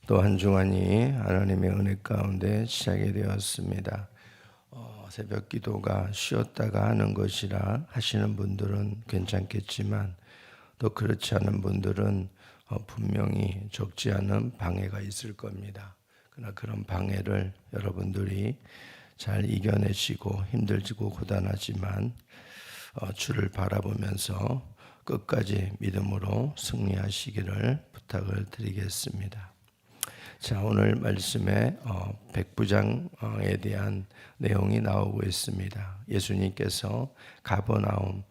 또 한 주간이 하나님의 은혜 가운데 시작이 되었습니다. 새벽 기도가 쉬었다가 하는 것이라 하시는 분들은 괜찮겠지만 또 그렇지 않은 분들은 분명히 적지 않은 방해가 있을 겁니다. 그러나 그런 방해를 여러분들이 잘 이겨내시고 힘들지고 고단하지만 주를 바라보면서 끝까지 믿음으로 승리하시기를 부탁을 드리겠습니다. 자, 오늘 말씀에 백부장에 대한 내용이 나오고 있습니다. 예수님께서 가버나움에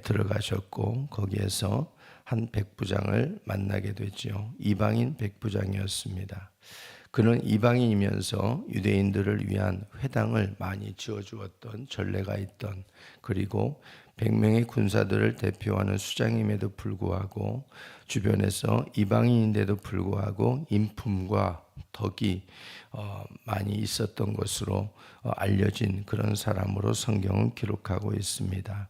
들어가셨고 거기에서 한 백부장을 만나게 되죠. 이방인 백부장이었습니다. 그는 이방인이면서 유대인들을 위한 회당을 많이 지어주었던 전례가 있던, 그리고 100명의 군사들을 대표하는 수장임에도 불구하고 주변에서 이방인인데도 불구하고 인품과 덕이 많이 있었던 것으로 알려진 그런 사람으로 성경은 기록하고 있습니다.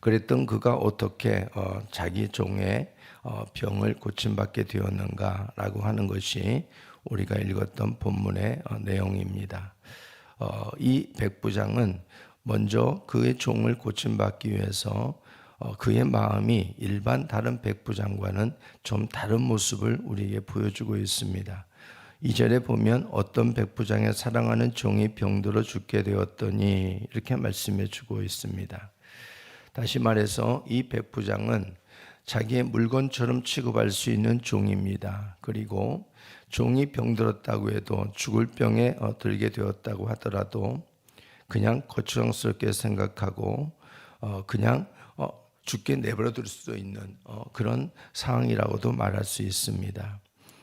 그랬던 그가 어떻게 자기 종의 병을 고침받게 되었는가라고 하는 것이 우리가 읽었던 본문의 내용입니다. 이 백부장은 먼저 그의 종을 고침받기 위해서 그의 마음이 일반 다른 백부장과는 좀 다른 모습을 우리에게 보여주고 있습니다. 2절에 보면 어떤 백부장의 사랑하는 종이 병들어 죽게 되었더니 이렇게 말씀해 주고 있습니다. 다시 말해서 이 백부장은 자기의 물건처럼 취급할 수 있는 종입니다. 그리고 종이 병들었다고 해도 죽을 병에 들게 되었다고 하더라도 그냥 거추장스럽게 생각하고 그냥 죽게 내버려 둘 수도 있는 그런 상황이라고도 말할 수 있습니다.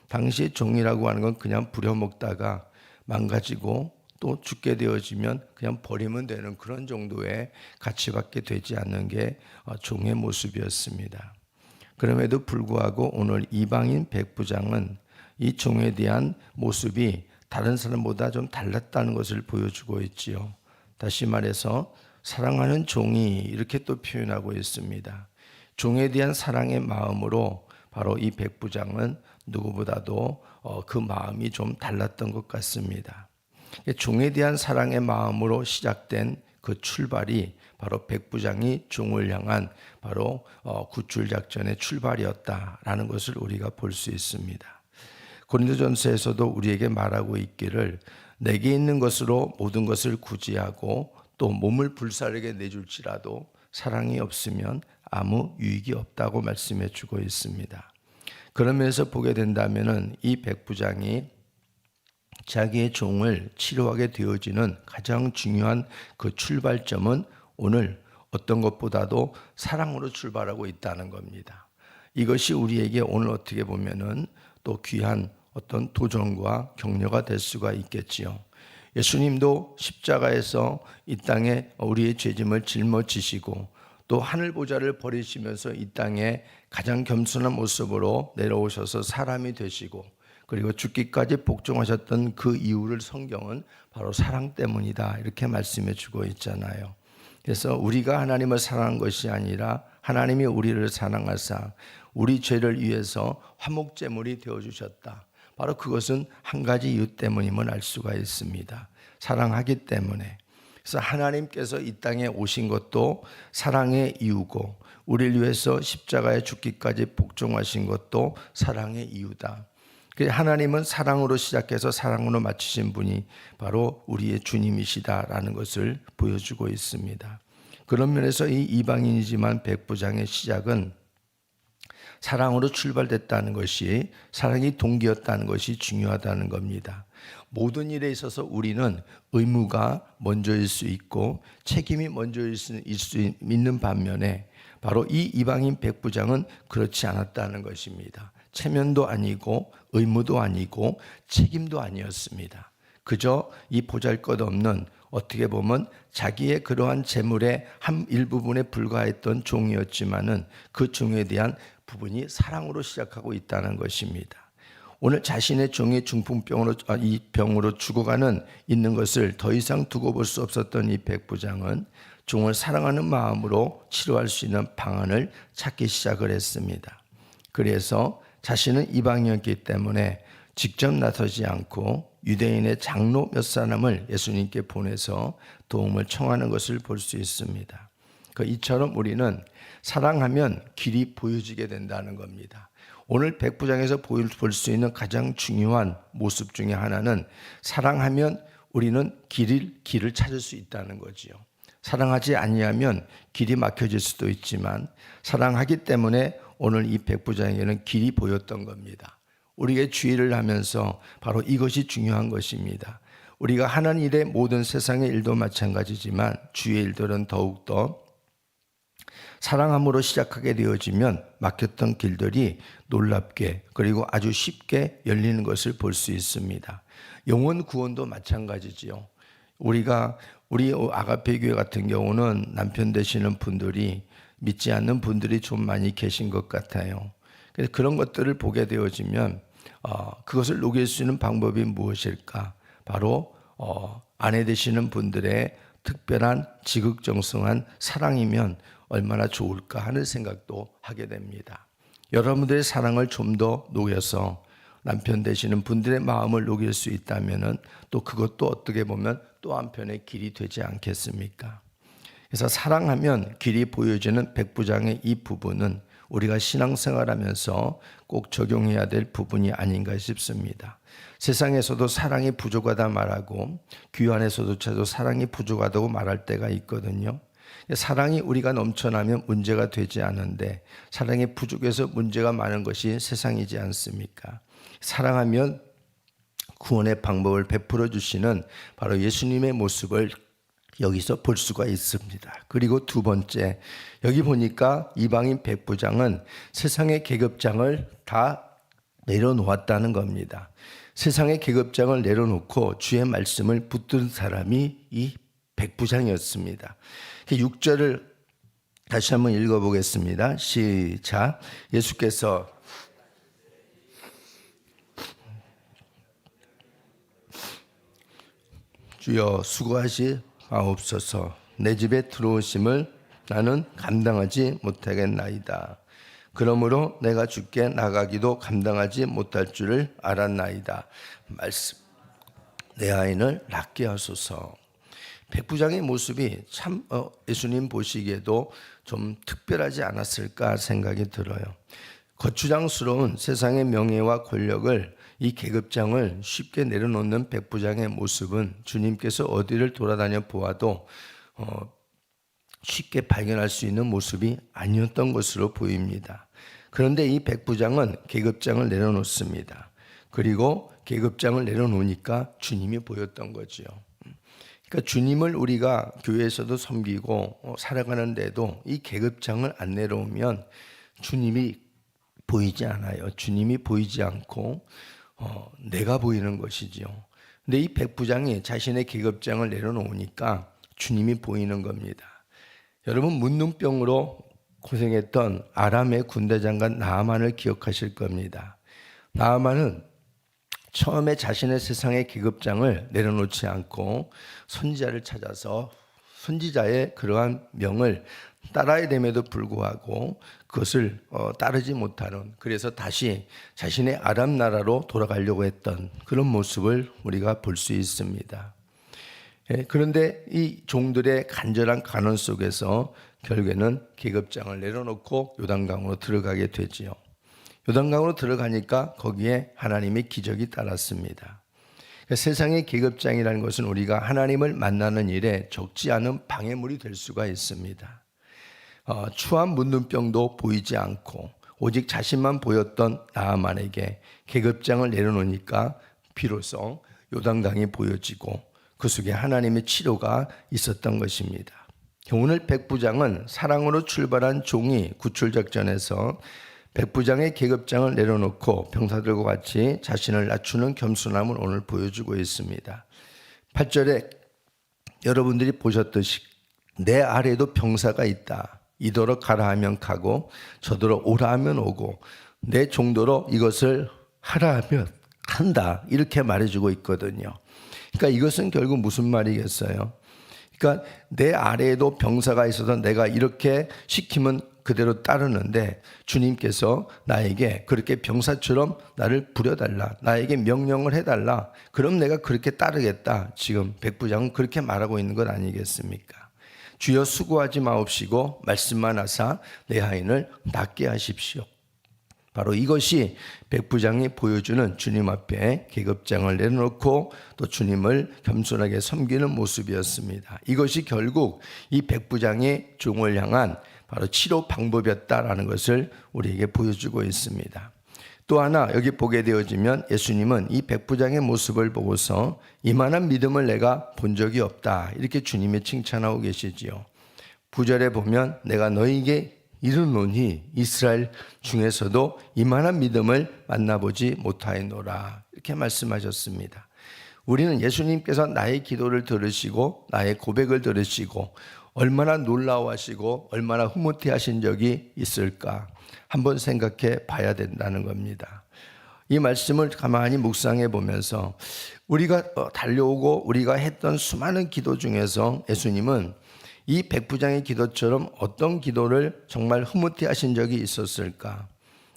당시 종이라고 하는 건 그냥 부려먹다가 망가지고 또 죽게 되어지면 그냥 버리면 되는 그런 정도의 가치밖에 되지 않는 게 종의 모습이었습니다. 그럼에도 불구하고 오늘 이방인 백부장은 이 종에 대한 모습이 다른 사람보다 좀 달랐다는 것을 보여주고 있지요. 다시 말해서 사랑하는 종이 이렇게 또 표현하고 있습니다. 종에 대한 사랑의 마음으로 바로 이 백부장은 누구보다도 그 마음이 좀 달랐던 것 같습니다. 종에 대한 사랑의 마음으로 시작된 그 출발이 바로 백부장이 종을 향한 바로 구출 작전의 출발이었다라는 것을 우리가 볼 수 있습니다. 고린도전서에서도 우리에게 말하고 있기를 내게 있는 것으로 모든 것을 구제하고 또 몸을 불사르게 내줄지라도 사랑이 없으면 아무 유익이 없다고 말씀해 주고 있습니다. 그런 면에서 보게 된다면 이 백부장이 자기의 종을 치료하게 되어지는 가장 중요한 그 출발점은 오늘 어떤 것보다도 사랑으로 출발하고 있다는 겁니다. 이것이 우리에게 오늘 어떻게 보면은 또 귀한 어떤 도전과 격려가 될 수가 있겠지요. 예수님도 십자가에서 이 땅에 우리의 죄짐을 짊어지시고 또 하늘 보좌를 버리시면서 이 땅에 가장 겸손한 모습으로 내려오셔서 사람이 되시고 그리고 죽기까지 복종하셨던 그 이유를 성경은 바로 사랑 때문이다 이렇게 말씀해 주고 있잖아요. 그래서 우리가 하나님을 사랑한 것이 아니라 하나님이 우리를 사랑하사 우리 죄를 위해서 화목제물이 되어주셨다. 바로 그것은 한 가지 이유 때문임을 알 수가 있습니다. 사랑하기 때문에. 그래서 하나님께서 이 땅에 오신 것도 사랑의 이유고 우리를 위해서 십자가에 죽기까지 복종하신 것도 사랑의 이유다. 하나님은 사랑으로 시작해서 사랑으로 마치신 분이 바로 우리의 주님이시다라는 것을 보여주고 있습니다. 그런 면에서 이 이방인이지만 백부장의 시작은 사랑으로 출발됐다는 것이, 사랑이 동기였다는 것이 중요하다는 겁니다. 모든 일에 있어서 우리는 의무가 먼저일 수 있고 책임이 먼저일 수 있는 반면에 바로 이 이방인 백부장은 그렇지 않았다는 것입니다. 체면도 아니고 의무도 아니고 책임도 아니었습니다. 그저 이 보잘것없는, 어떻게 보면 자기의 그러한 재물의 한 일부분에 불과했던 종이었지만은 그 종에 대한 부분이 사랑으로 시작하고 있다는 것입니다. 오늘 자신의 종이 이 병으로 죽어가는 있는 것을 더 이상 두고 볼 수 없었던 이 백부장은 종을 사랑하는 마음으로 치료할 수 있는 방안을 찾기 시작을 했습니다. 그래서 자신은 이방인이었기 때문에 직접 나서지 않고 유대인의 장로 몇 사람을 예수님께 보내서 도움을 청하는 것을 볼 수 있습니다. 이처럼 우리는 사랑하면 길이 보여지게 된다는 겁니다. 오늘 백부장에서 볼 수 있는 가장 중요한 모습 중에 하나는 사랑하면 우리는 길을 찾을 수 있다는 거지요. 사랑하지 아니하면 길이 막혀질 수도 있지만 사랑하기 때문에 오늘 이 백부장에게는 길이 보였던 겁니다. 우리의 주의를 하면서 바로 이것이 중요한 것입니다. 우리가 하는 일의 모든 세상의 일도 마찬가지지만 주의 일들은 더욱더 사랑함으로 시작하게 되어지면 막혔던 길들이 놀랍게 그리고 아주 쉽게 열리는 것을 볼 수 있습니다. 영혼 구원도 마찬가지지요. 우리 아가페 교회 같은 경우는 남편 되시는 분들이 믿지 않는 분들이 좀 많이 계신 것 같아요. 그래서 그런 것들을 보게 되어지면 그것을 녹일 수 있는 방법이 무엇일까? 바로 아내 되시는 분들의 특별한 지극정성한 사랑이면 얼마나 좋을까 하는 생각도 하게 됩니다. 여러분들의 사랑을 좀 더 녹여서 남편 되시는 분들의 마음을 녹일 수 있다면 또 그것도 어떻게 보면 또 한편의 길이 되지 않겠습니까? 그래서 사랑하면 길이 보여지는 백부장의 이 부분은 우리가 신앙생활하면서 꼭 적용해야 될 부분이 아닌가 싶습니다. 세상에서도 사랑이 부족하다 말하고 교회 안에서도 사랑이 부족하다고 말할 때가 있거든요. 사랑이 우리가 넘쳐나면 문제가 되지 않은데 사랑이 부족해서 문제가 많은 것이 세상이지 않습니까? 사랑하면 구원의 방법을 베풀어 주시는 바로 예수님의 모습을 여기서 볼 수가 있습니다. 그리고 두 번째, 여기 보니까 이방인 백부장은 세상의 계급장을 다 내려놓았다는 겁니다. 세상의 계급장을 내려놓고 주의 말씀을 붙든 사람이 이 백부장이었습니다. 6절을 다시 한번 읽어보겠습니다. 시작. 예수께서 주여 수고하시옵소서. 내 집에 들어오심을 나는 감당하지 못하겠나이다. 그러므로 내가 주께 나가기도 감당하지 못할 줄을 알았나이다. 말씀 내 아이를 낫게 하소서. 백부장의 모습이 참 예수님 보시기에도 좀 특별하지 않았을까 생각이 들어요. 거추장스러운 세상의 명예와 권력을 이 계급장을 쉽게 내려놓는 백부장의 모습은 주님께서 어디를 돌아다녀 보아도 쉽게 발견할 수 있는 모습이 아니었던 것으로 보입니다. 그런데 이 백부장은 계급장을 내려놓습니다. 그리고 계급장을 내려놓으니까 주님이 보였던 거지요. 그러니까 주님을 우리가 교회에서도 섬기고 살아가는데도 이 계급장을 안 내려오면 주님이 보이지 않아요. 주님이 보이지 않고 내가 보이는 것이지요. 근데 이 백부장이 자신의 계급장을 내려놓으니까 주님이 보이는 겁니다. 여러분 문둥병으로 고생했던 아람의 군대 장관 나아만을 기억하실 겁니다. 나아만은 처음에 자신의 세상의 계급장을 내려놓지 않고 선지자를 찾아서 선지자의 그러한 명을 따라야 됨에도 불구하고 그것을 따르지 못하는, 그래서 다시 자신의 아람 나라로 돌아가려고 했던 그런 모습을 우리가 볼 수 있습니다. 그런데 이 종들의 간절한 간언 속에서 결국에는 계급장을 내려놓고 요단강으로 들어가게 되지요. 요단강으로 들어가니까 거기에 하나님의 기적이 따랐습니다. 그러니까 세상의 계급장이라는 것은 우리가 하나님을 만나는 일에 적지 않은 방해물이 될 수가 있습니다. 추한 문둥병도 보이지 않고 오직 자신만 보였던 나아만에게 계급장을 내려놓으니까 비로소 요단강이 보여지고 그 속에 하나님의 치료가 있었던 것입니다. 오늘 백부장은 사랑으로 출발한 종이 구출작전에서 백부장의 계급장을 내려놓고 병사들과 같이 자신을 낮추는 겸손함을 오늘 보여주고 있습니다. 8절에 여러분들이 보셨듯이 내 아래에도 병사가 있다. 이더러 가라 하면 가고 저더러 오라 하면 오고 내 종도로 이것을 하라 하면 한다. 이렇게 말해주고 있거든요. 그러니까 이것은 결국 무슨 말이겠어요? 그러니까 내 아래에도 병사가 있어서 내가 이렇게 시키면 그대로 따르는데 주님께서 나에게 그렇게 병사처럼 나를 부려달라, 나에게 명령을 해달라, 그럼 내가 그렇게 따르겠다. 지금 백부장은 그렇게 말하고 있는 것 아니겠습니까? 주여 수고하지 마옵시고 말씀만 하사 내 하인을 낫게 하십시오. 바로 이것이 백부장이 보여주는 주님 앞에 계급장을 내려놓고 또 주님을 겸손하게 섬기는 모습이었습니다. 이것이 결국 이 백부장의 종을 향한 바로 치료 방법이었다라는 것을 우리에게 보여주고 있습니다. 또 하나 여기 보게 되어지면 예수님은 이 백부장의 모습을 보고서 이만한 믿음을 내가 본 적이 없다, 이렇게 주님이 칭찬하고 계시지요. 9절에 보면 내가 너희에게 이르노니 이스라엘 중에서도 이만한 믿음을 만나보지 못하였노라, 이렇게 말씀하셨습니다. 우리는 예수님께서 나의 기도를 들으시고 나의 고백을 들으시고 얼마나 놀라워하시고 얼마나 흐뭇해하신 적이 있을까 한번 생각해 봐야 된다는 겁니다. 이 말씀을 가만히 묵상해 보면서 우리가 달려오고 우리가 했던 수많은 기도 중에서 예수님은 이 백부장의 기도처럼 어떤 기도를 정말 흐뭇해 하신 적이 있었을까?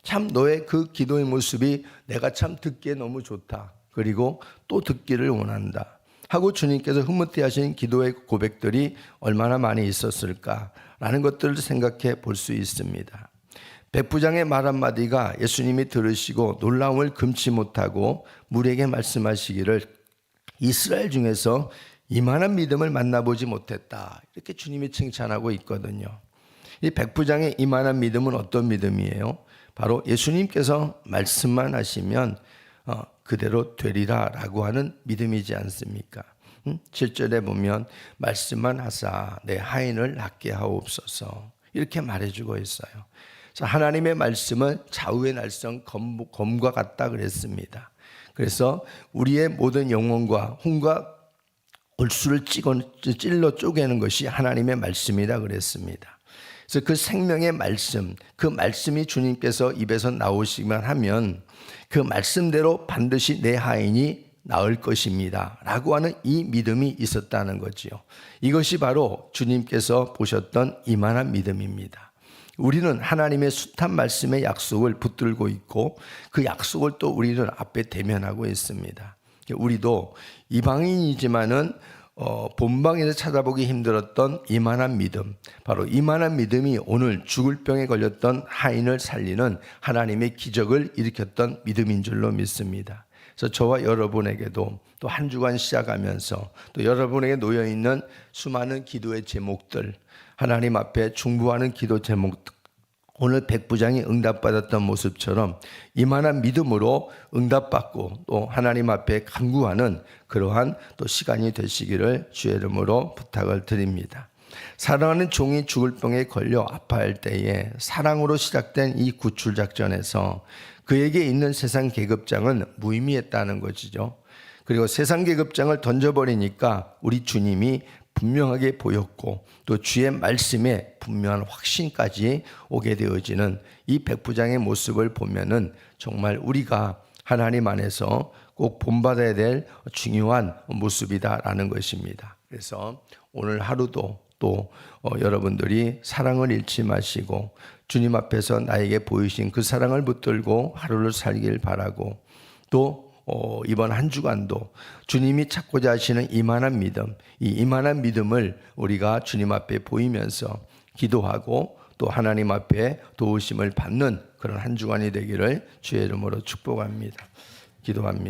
참 너의 그 기도의 모습이 내가 참 듣기에 너무 좋다, 그리고 또 듣기를 원한다 하고 주님께서 흐뭇해 하신 기도의 고백들이 얼마나 많이 있었을까라는 것들을 생각해 볼 수 있습니다. 백부장의 말 한마디가 예수님이 들으시고 놀라움을 금치 못하고 무리에게 말씀하시기를 이스라엘 중에서 이만한 믿음을 만나보지 못했다, 이렇게 주님이 칭찬하고 있거든요. 이 백부장의 이만한 믿음은 어떤 믿음이에요? 바로 예수님께서 말씀만 하시면 그대로 되리라 라고 하는 믿음이지 않습니까? 7절에 보면 말씀만 하사 내 하인을 낫게 하옵소서, 이렇게 말해주고 있어요. 하나님의 말씀은 좌우의 날성 검과 같다 그랬습니다. 그래서 우리의 모든 영혼과 혼과 골수를 찔러 쪼개는 것이 하나님의 말씀이다 그랬습니다. 그래서 그 생명의 말씀, 그 말씀이 주님께서 입에서 나오시기만 하면 그 말씀대로 반드시 내 하인이 나을 것입니다 라고 하는 이 믿음이 있었다는 거지요. 이것이 바로 주님께서 보셨던 이만한 믿음입니다. 우리는 하나님의 숱한 말씀의 약속을 붙들고 있고 그 약속을 또 우리는 앞에 대면하고 있습니다. 우리도 이방인이지만은 본방에서 찾아보기 힘들었던 이만한 믿음, 바로 이만한 믿음이 오늘 죽을 병에 걸렸던 하인을 살리는 하나님의 기적을 일으켰던 믿음인 줄로 믿습니다. 그래서 저와 여러분에게도 또 한 주간 시작하면서 또 여러분에게 놓여있는 수많은 기도의 제목들, 하나님 앞에 중보하는 기도 제목들, 오늘 백부장이 응답받았던 모습처럼 이만한 믿음으로 응답받고 또 하나님 앞에 간구하는 그러한 또 시간이 되시기를 주의 이름으로 부탁을 드립니다. 사랑하는 종이 죽을 병에 걸려 아파할 때에 사랑으로 시작된 이 구출 작전에서 그에게 있는 세상 계급장은 무의미했다는 것이죠. 그리고 세상 계급장을 던져버리니까 우리 주님이 분명하게 보였고 또 주의 말씀에 분명한 확신까지 오게 되어지는 이 백부장의 모습을 보면은 정말 우리가 하나님 안에서 꼭 본받아야 될 중요한 모습이다라는 것입니다. 그래서 오늘 하루도 또 여러분들이 사랑을 잃지 마시고 주님 앞에서 나에게 보이신 그 사랑을 붙들고 하루를 살길 바라고 또 이번 한 주간도 주님이 찾고자 하시는 이만한 믿음, 이 이만한 믿음을 우리가 주님 앞에 보이면서 기도하고 또 하나님 앞에 도우심을 받는 그런 한 주간이 되기를 주의 이름으로 축복합니다. 기도합니다.